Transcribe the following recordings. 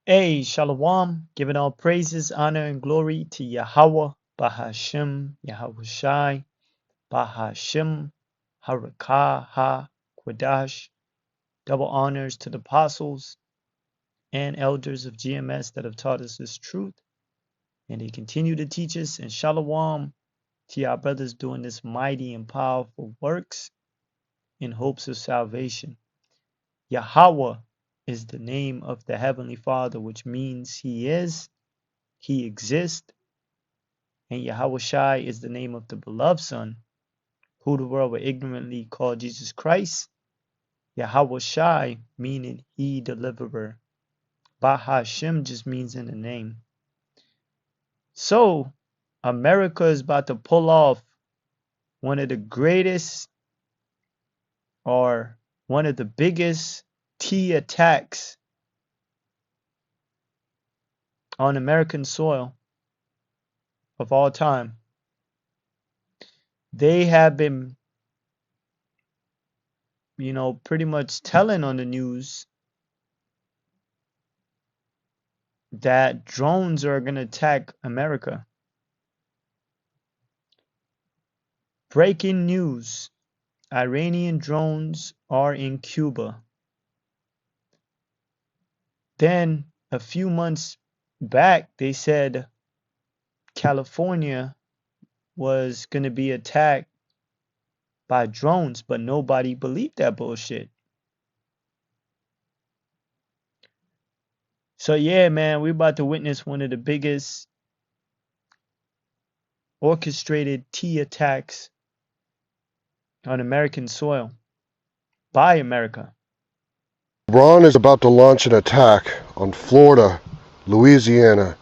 Hey, Shalom, giving all praises, honor, and glory to Yahweh, Bahashem, Yahweh Shai, Bahashem, Harakah, Ha, Quadash. Double honors to the apostles and elders of GMS that have taught us this truth, and they continue to teach us. And Shalom to our brothers doing this mighty and powerful works in hopes of salvation. Yahweh is the name of the Heavenly Father, which means He exists. And Yahweh Shai is the name of the beloved Son, who the world will ignorantly call Jesus Christ. Yahweh Shai meaning He deliverer. Bahashem just means in the name. So, America is about to pull off one of the greatest or one of the biggest T attacks on American soil of all time. They have been, pretty much telling on the news that drones are going to attack America. Breaking news: Iranian drones are in Cuba. Then, a few months back, they said California was going to be attacked by drones, but nobody believed that bullshit. So, yeah, man, we're about to witness one of the biggest orchestrated T attacks on American soil by America. Iran is about to launch an attack on Florida, Louisiana,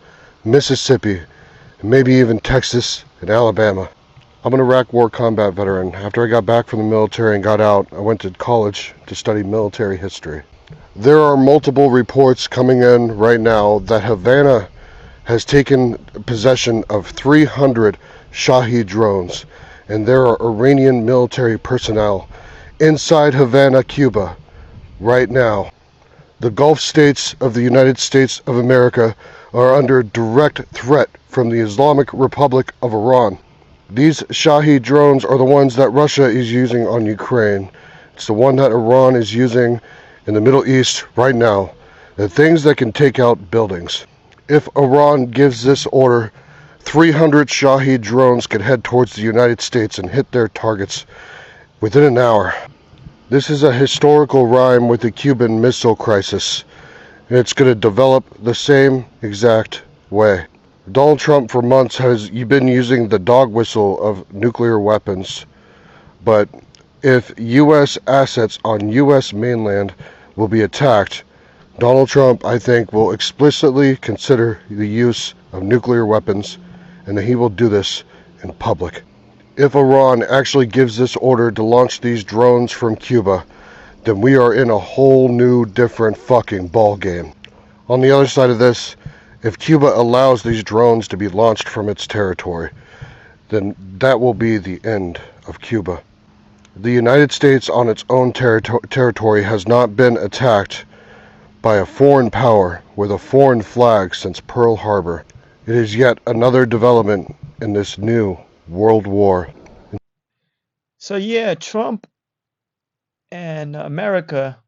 Mississippi, and maybe even Texas and Alabama. I'm an Iraq War combat veteran. After I got back from the military and got out, I went to college to study military history. There are multiple reports coming in right now that Havana has taken possession of 300 Shahed drones, and there are Iranian military personnel inside Havana, Cuba, right now. The Gulf states of the United States of America are under direct threat from the Islamic Republic of Iran. These Shahed drones are the ones that Russia is using on Ukraine. It's the one that Iran is using in the Middle East right now. The things that can take out buildings. If Iran gives this order, 300 Shahed drones could head towards the United States and hit their targets within an hour. This is a historical rhyme with the Cuban Missile Crisis, and it's going to develop the same exact way. Donald Trump for months has been using the dog whistle of nuclear weapons, but if U.S. assets on U.S. mainland will be attacked, Donald Trump, I think, will explicitly consider the use of nuclear weapons, and that he will do this in public. If Iran actually gives this order to launch these drones from Cuba, then we are in a whole new different fucking ball game. On the other side of this, if Cuba allows these drones to be launched from its territory, then that will be the end of Cuba. The United States on its own territory has not been attacked by a foreign power with a foreign flag since Pearl Harbor. It is yet another development in this new world war. So, yeah, Trump and America,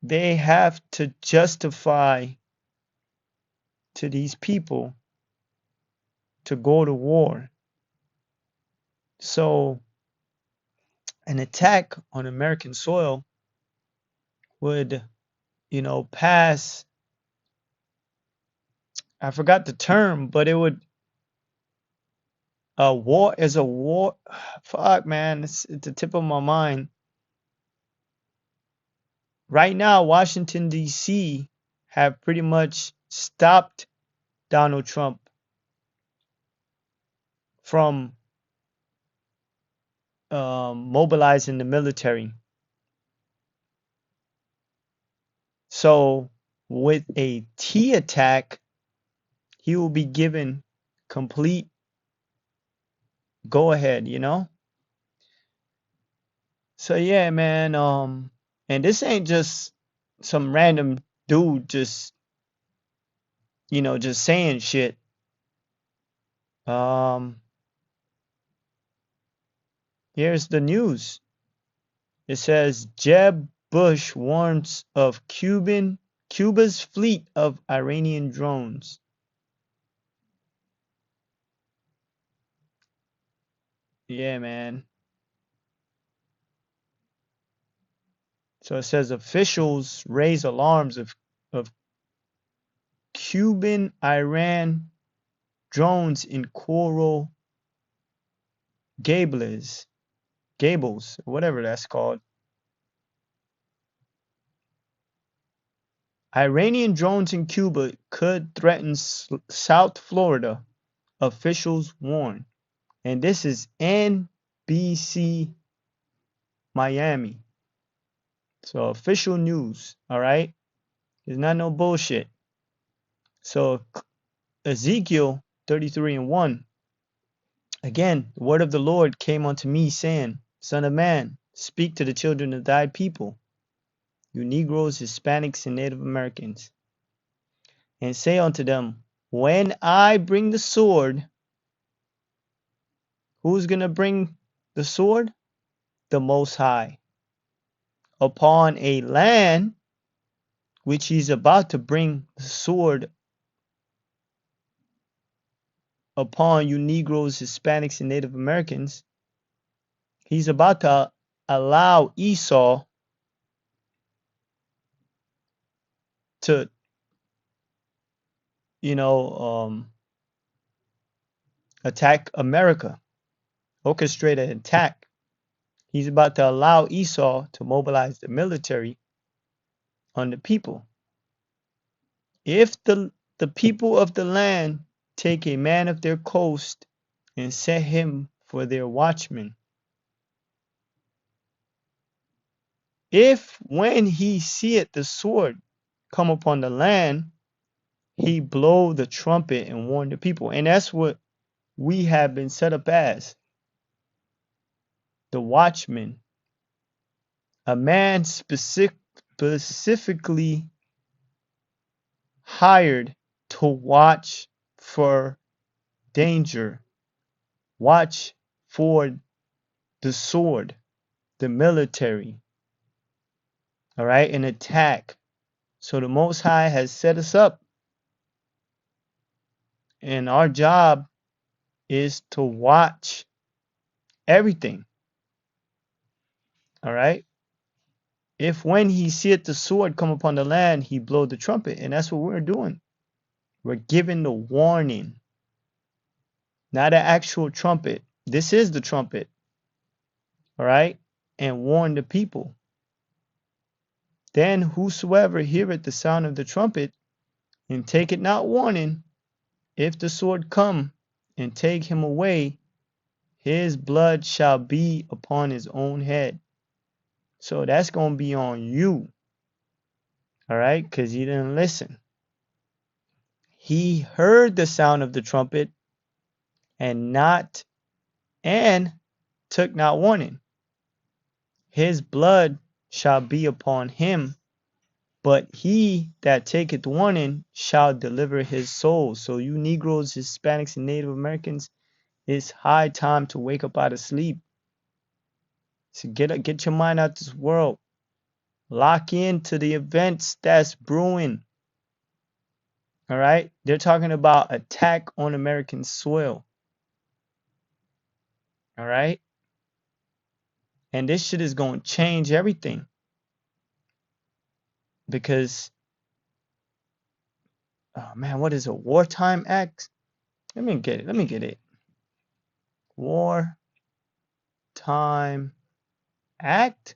they have to justify to these people to go to war. So, an attack on American soil would, pass, I forgot the term, but it would, a war is a war. Fuck, man, it's at the tip of my mind. Right now, Washington, D.C. have pretty much stopped Donald Trump from mobilizing the military. So, with a T attack, he will be given complete go ahead, So yeah, man, and this ain't just some random dude just, just saying shit. Here's the news. It says Jeb Bush warns of Cuba's fleet of Iranian drones. Yeah, man. So it says officials raise alarms of Cuban Iran drones in Coral Gables, whatever that's called. Iranian drones in Cuba could threaten South Florida, officials warn. And this is NBC Miami. So official news, all right? It's not no bullshit. So Ezekiel 33:1. Again, the word of the Lord came unto me, saying, Son of man, speak to the children of thy people, you Negroes, Hispanics, and Native Americans, and say unto them, when I bring the sword, who's going to bring the sword? The Most High. Upon a land which he's about to bring the sword upon you Negroes, Hispanics, and Native Americans, he's about to allow Esau to, attack America, orchestrate an attack. He's about to allow Esau to mobilize the military on the people. If the people of the land take a man of their coast and set him for their watchman, if when he seeth the sword come upon the land, he blow the trumpet and warn the people. And that's what we have been set up as, the watchman, a man specifically hired to watch for danger, watch for the sword, the military, all right, an attack. So the Most High has set us up, and our job is to watch everything, all right? If when he seeth the sword come upon the land, he blow the trumpet, and that's what we're doing. We're giving the warning, not an actual trumpet. This is the trumpet, all right? And warn the people. Then whosoever heareth the sound of the trumpet and taketh not warning, if the sword come and take him away, his blood shall be upon his own head. So that's going to be on you, all right? Because he didn't listen. He heard the sound of the trumpet and took not warning. His blood shall be upon him, but he that taketh warning shall deliver his soul. So you Negroes, Hispanics, and Native Americans, it's high time to wake up out of sleep. So get your mind out this world. Lock into the events that's brewing. All right? They're talking about attack on American soil. All right? And this shit is going to change everything. Because, oh man, what is a wartime act? Let me get it. Wartime act?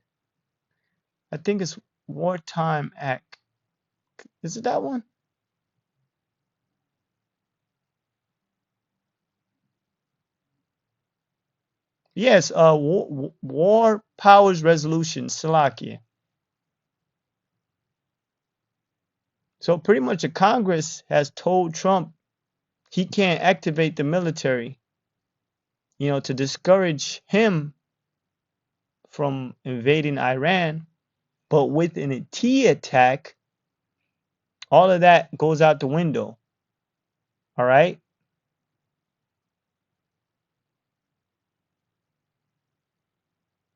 I think it's wartime act. Is it that one? Yes, War Powers Resolution, Salakia. So pretty much the Congress has told Trump he can't activate the military, to discourage him from invading Iran. But with an T attack, All of that goes out the window. All right.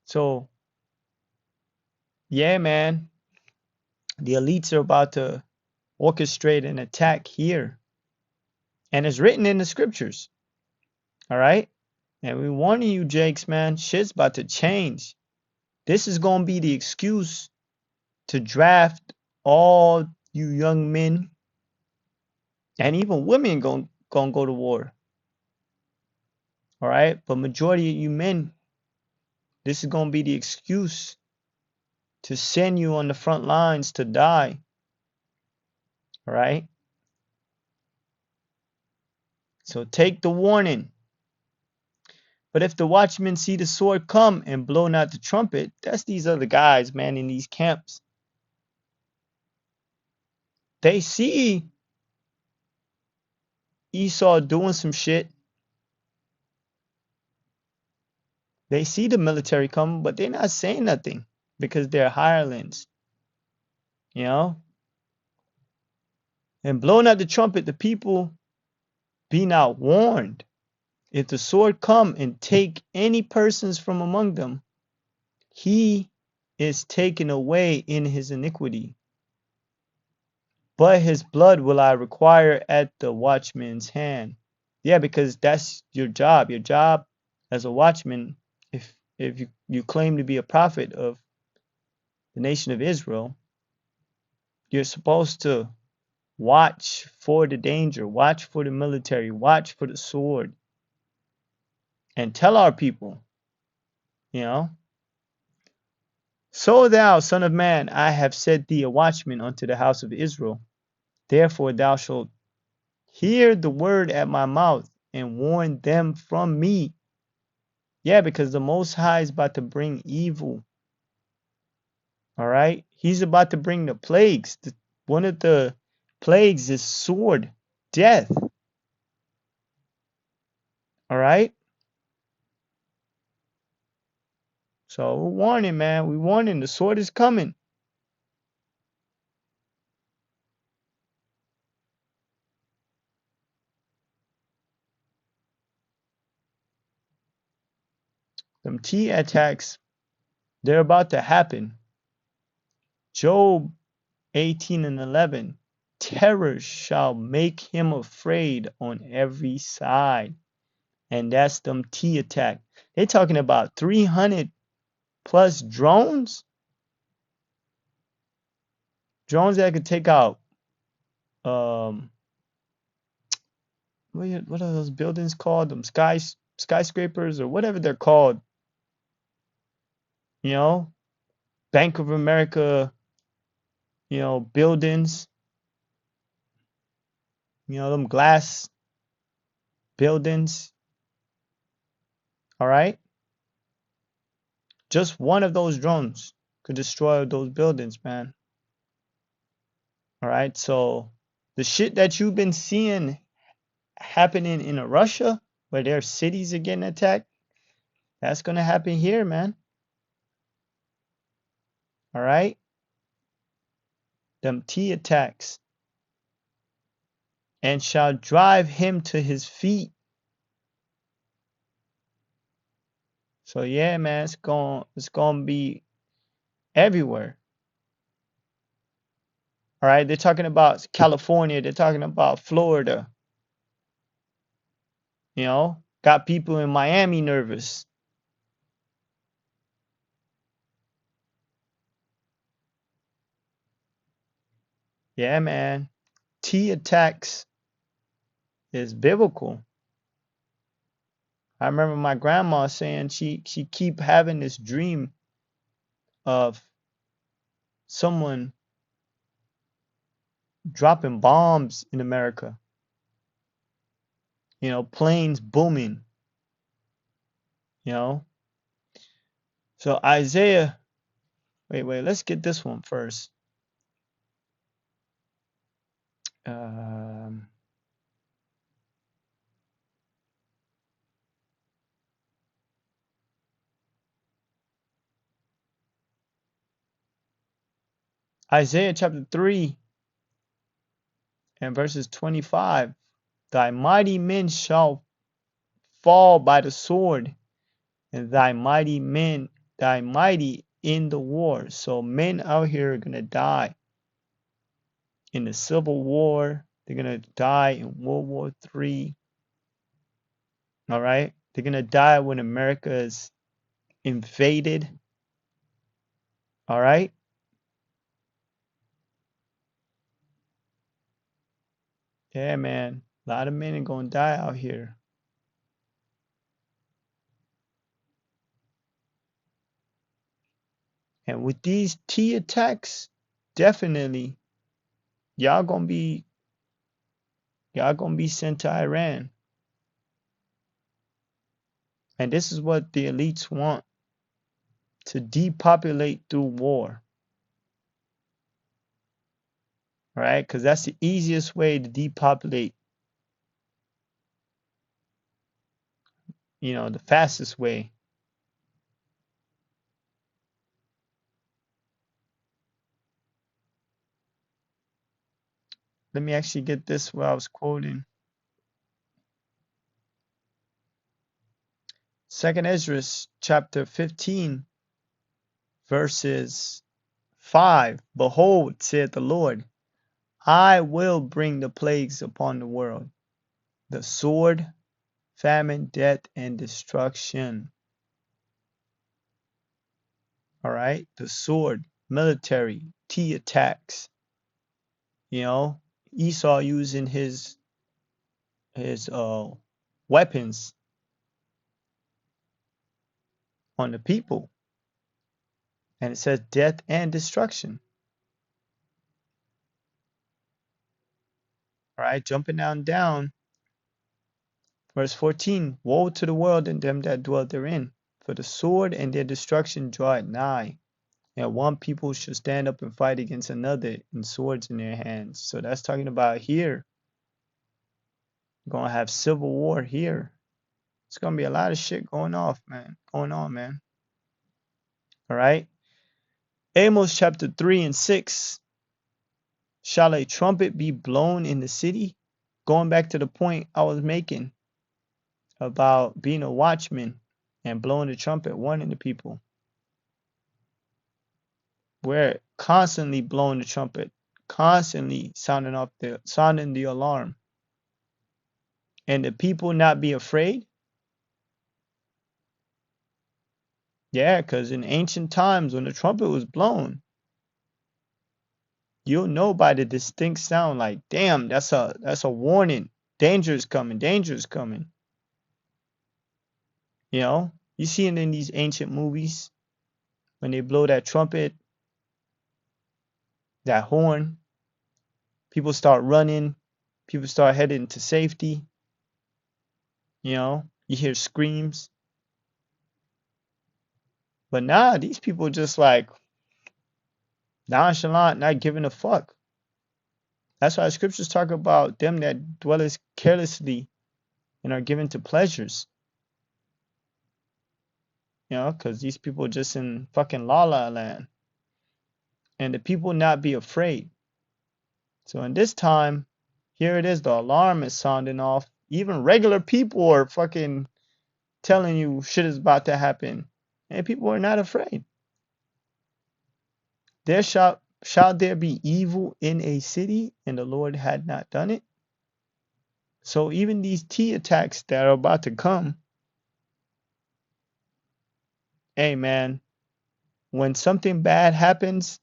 So, yeah, man, the elites are about to orchestrate an attack here. And it's written in the scriptures. All right. And we warning you, Jakes, man, shit's about to change. This is going to be the excuse to draft all you young men and even women going to go to war. All right. But majority of you men, this is going to be the excuse to send you on the front lines to die. All right. So take the warning. But if the watchmen see the sword come and blow not the trumpet, that's these other guys, man, in these camps. They see Esau doing some shit. They see the military coming, but they're not saying nothing because they're hirelings, you know? And blowing out the trumpet, the people be not warned. If the sword come and take any persons from among them, he is taken away in his iniquity. But his blood will I require at the watchman's hand. Yeah, because that's your job. Your job as a watchman, if you claim to be a prophet of the nation of Israel, you're supposed to watch for the danger, watch for the military, watch for the sword, and tell our people, you know, so thou, son of man, I have set thee a watchman unto the house of Israel. Therefore thou shalt hear the word at my mouth and warn them from me. Yeah, because the Most High is about to bring evil. All right. He's about to bring the plagues. One of the plagues is sword, death. All right. So we're warning, man. We're warning. The sword is coming. Them T attacks, they're about to happen. Job 18:11. Terror shall make him afraid on every side. And that's them T attack. They're talking about 300 plus drones. Drones that could take out um what are those buildings called? Them skyscrapers or whatever they're called. You know, Bank of America, you know, buildings, you know, them glass buildings. All right. Just one of those drones could destroy those buildings, man. All right. So the shit that you've been seeing happening in Russia, where their cities are getting attacked, that's going to happen here, man. All right. Them T attacks. And shall drive him to his feet. So yeah, man, it's gonna be everywhere. All right, they're talking about California, they're talking about Florida. You know, got people in Miami nervous. Yeah, man. T attacks is biblical. I remember my grandma saying she keep having this dream of someone dropping bombs in America. You know, planes booming. You know. So Isaiah, wait, let's get this one first. Um, Isaiah chapter 3, And verses 25, thy mighty men shall fall by the sword, and thy mighty in the war. So men out here are gonna die in the Civil War. They're gonna die in World War III. All right, they're gonna die when America is invaded. All right. Yeah, man. A lot of men are gonna die out here. And with these T attacks, definitely y'all gonna be sent to Iran. And this is what the elites want, to depopulate through war. Right? Because that's the easiest way to depopulate, the fastest way. Let me actually get this where I was quoting. 2nd Ezra chapter 15, verses 5. Behold, saith the Lord, I will bring the plagues upon the world, the sword, famine, death, and destruction. All right? The sword, military, T attacks. Esau using his weapons on the people. And it says death and destruction. All right, jumping down. Verse 14, woe to the world and them that dwell therein, for the sword and their destruction draw it nigh. And one people shall stand up and fight against another, and swords in their hands. So that's talking about here. We're gonna have civil war here. It's gonna be a lot of shit going on, man. All right. Amos chapter 3 and 6. Shall a trumpet be blown in the city? Going back to the point I was making about being a watchman and blowing the trumpet, warning the people. We're constantly blowing the trumpet, constantly sounding the alarm. And the people not be afraid? Yeah, because in ancient times when the trumpet was blown, you'll know by the distinct sound, like, damn, that's a warning. Danger is coming, danger is coming. You see it in these ancient movies when they blow that trumpet, that horn, people start running, people start heading to safety. You hear screams. But nah, these people just like nonchalant, not giving a fuck. That's why the scriptures talk about them that dwelleth carelessly and are given to pleasures. Because these people just in fucking la la land. And the people not be afraid. So in this time, here it is, the alarm is sounding off. Even regular people are fucking telling you shit is about to happen. And people are not afraid. There shall there be evil in a city, and the Lord had not done it? So even these T attacks that are about to come, hey man, when something bad happens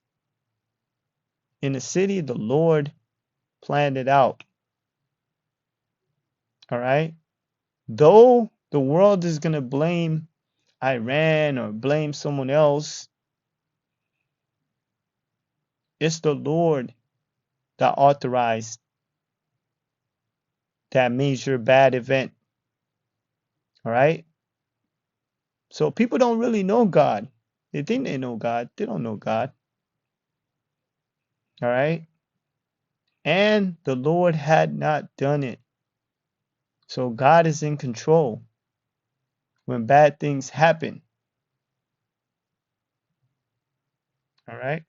in the city, the Lord planned it out. All right? Though the world is going to blame Iran or blame someone else, it's the Lord that authorized that major bad event. All right? So people don't really know God. They think they know God. They don't know God. All right? And the Lord had not done it. So God is in control when bad things happen. All right?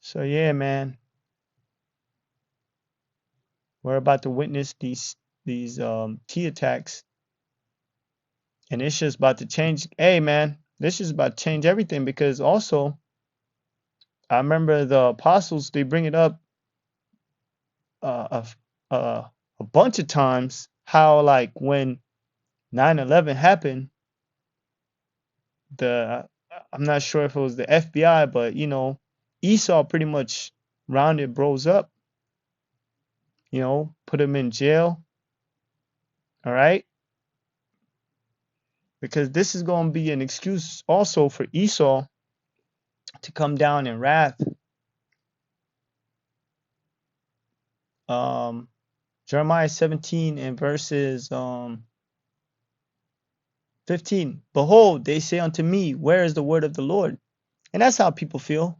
So yeah, man. We're about to witness these T attacks, and it's just about to change. Hey man, this is about to change everything, because also I remember the apostles, they bring it up uh, a, a bunch of times, how like when 9/11 happened, the I'm not sure if it was the FBI, but Esau pretty much rounded bros up, put him in jail, all right? Because this is going to be an excuse also for Esau to come down in wrath. Jeremiah 17 and verses 15. Behold, they say unto me, where is the word of the Lord? And that's how people feel.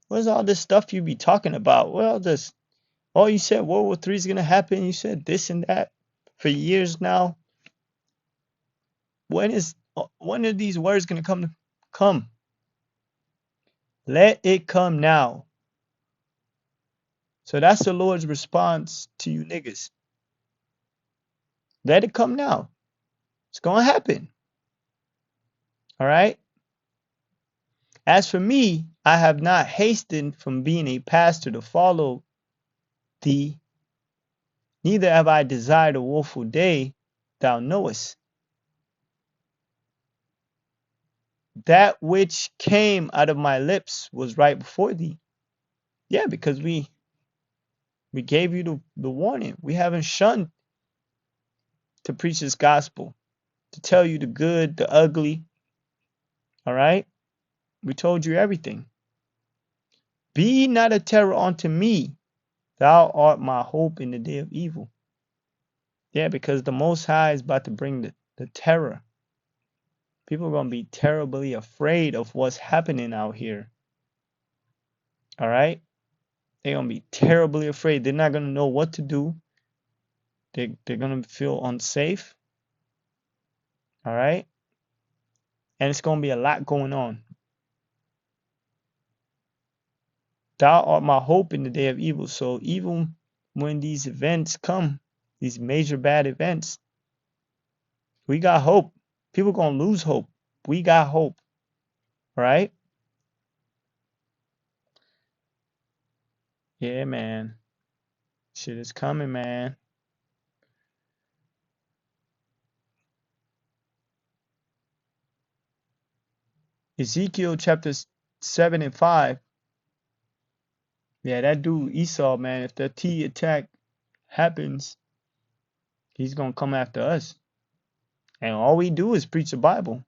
Where's all this stuff you be talking about? Well, you said World War III is going to happen. You said this and that for years now. When are these words going to come? Come. Let it come now. So that's the Lord's response to you niggas. Let it come now. It's going to happen. All right? As for me, I have not hastened from being a pastor to follow thee, neither have I desired a woeful day, thou knowest. That which came out of my lips was right before thee. Yeah, because we gave you the warning. We haven't shunned to preach this gospel, to tell you the good, the ugly. All right? We told you everything. Be not a terror unto me. Thou art my hope in the day of evil. Yeah, because the Most High is about to bring the terror. People are going to be terribly afraid of what's happening out here. All right? They're going to be terribly afraid. They're not going to know what to do. They're going to feel unsafe. All right? And it's going to be a lot going on. Thou art my hope in the day of evil. So even when these events come, these major bad events, we got hope. People going to lose hope. We got hope. All right? Yeah, man. Shit is coming, man. Ezekiel chapter 7 and 5. Yeah, that dude Esau, man, if the T attack happens, he's going to come after us. And all we do is preach the Bible.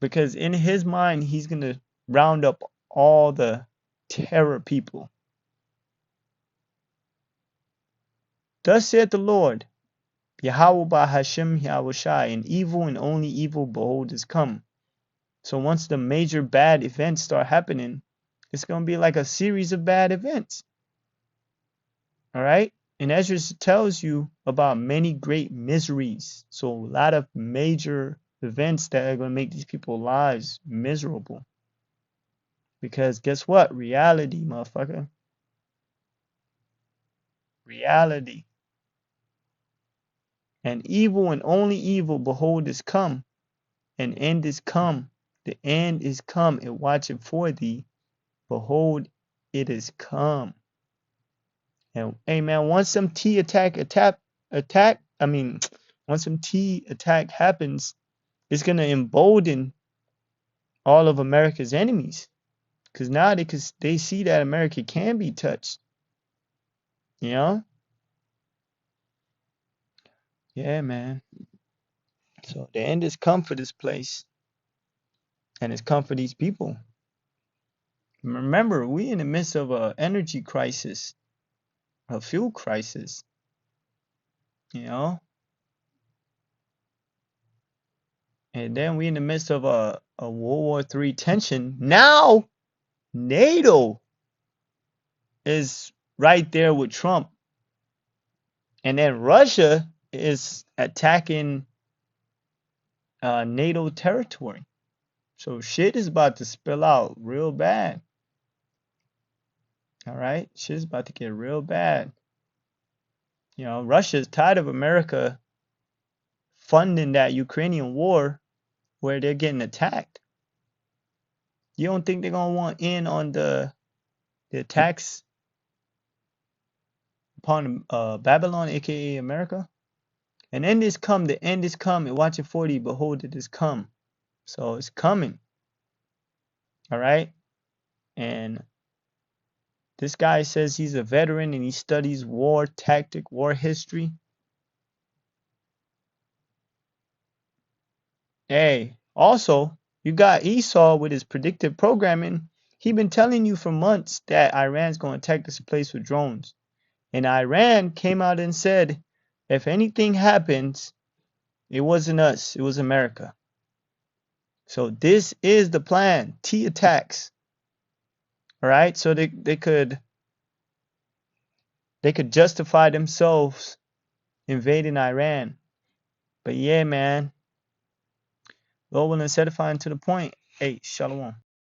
Because in his mind, he's going to round up all the terror people. Thus saith the Lord, Yahweh Bahashem Yahushai, and evil and only evil, behold, is come. So once the major bad events start happening, it's going to be like a series of bad events. All right? And Ezra tells you about many great miseries. So a lot of major events that are going to make these people's lives miserable. Because guess what? Reality, motherfucker. Reality. And evil and only evil, behold, is come. An end is come. The end is come, and watching for thee. Behold, it is come. And hey man, once some T attack, once some T attack happens, it's gonna embolden all of America's enemies, because now they see that America can be touched. Yeah, man. So the end has come for this place, and it's come for these people. Remember, we in the midst of a energy crisis, a fuel crisis. And then we in the midst of a World War III tension. Now NATO is right there with Trump. And then Russia is attacking NATO territory. So shit is about to spill out real bad. All right, shit's about to get real bad. You know, Russia's tired of America funding that Ukrainian war where they're getting attacked. You don't think they're gonna want in on the attacks upon Babylon, aka America? And end is come, the end is come, and watching 40, behold, it is come. So it's coming. All right. And this guy says he's a veteran and he studies war tactic, war history. Hey, also, you got Esau with his predictive programming. He been telling you for months that Iran's going to attack this place with drones. And Iran came out and said, if anything happens, it wasn't us, it was America. So this is the plan, T attacks. All right, so they could justify themselves invading Iran. But yeah, man, Lord willing, edifying to the point. Hey, shalom.